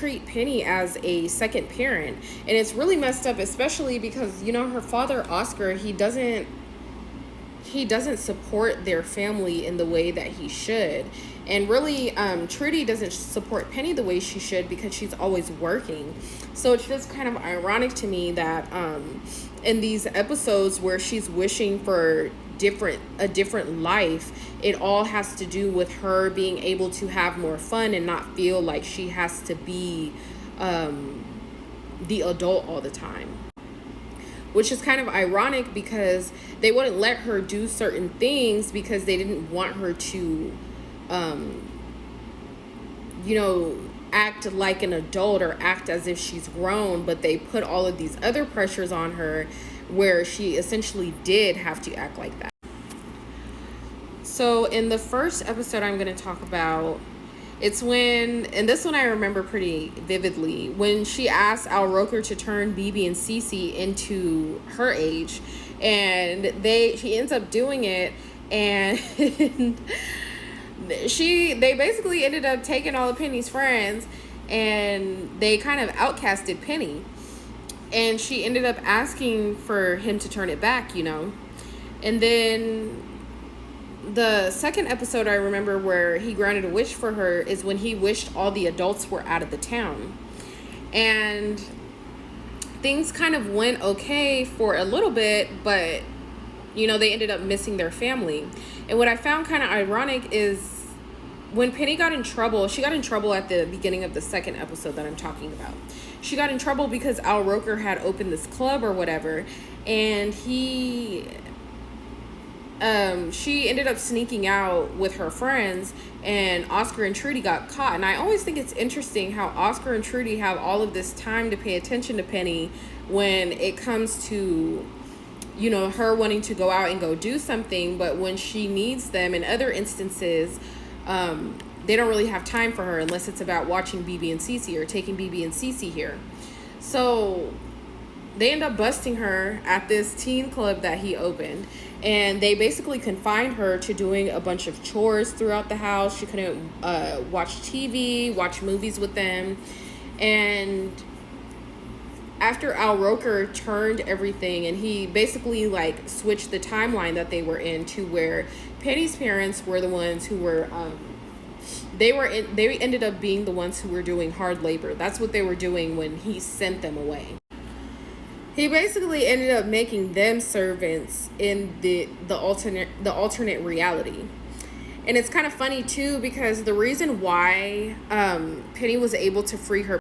treat Penny as a second parent. And it's really messed up, especially because, her father, Oscar, he doesn't support their family in the way that he should. And really, Trudy doesn't support Penny the way she should because she's always working. So it's just kind of ironic to me that in these episodes where she's wishing for a different life, it all has to do with her being able to have more fun and not feel like she has to be the adult all the time, which is kind of ironic because they wouldn't let her do certain things because they didn't want her to act like an adult or act as if she's grown, but they put all of these other pressures on her where she essentially did have to act like that. So in the first episode I'm going to talk about, it's and this one I remember pretty vividly, when she asked Al Roker to turn BB and Cece into her age, and she ends up doing it, and they basically ended up taking all of Penny's friends, and they kind of outcasted Penny, and she ended up asking for him to turn it back, and then the second episode I remember where he granted a wish for her is when he wished all the adults were out of the town. And things kind of went okay for a little bit, but, they ended up missing their family. And what I found kind of ironic is when Penny got in trouble, she got in trouble at the beginning of the second episode that I'm talking about. She got in trouble because Al Roker had opened this club or whatever, and she ended up sneaking out with her friends, and Oscar and Trudy got caught. And I always think it's interesting how Oscar and Trudy have all of this time to pay attention to Penny when it comes to, her wanting to go out and go do something, but when she needs them in other instances, they don't really have time for her unless it's about watching BB and Cece or taking BB and Cece here. So they end up busting her at this teen club that he opened, and they basically confined her to doing a bunch of chores throughout the house. She couldn't watch TV, watch movies with them. And after Al Roker turned everything, and he basically switched the timeline that they were in to where Penny's parents were the ones who were they ended up being the ones who were doing hard labor. That's what they were doing when he sent them away. He basically ended up making them servants in the alternate reality. And it's kind of funny too, because the reason why Penny was able to free her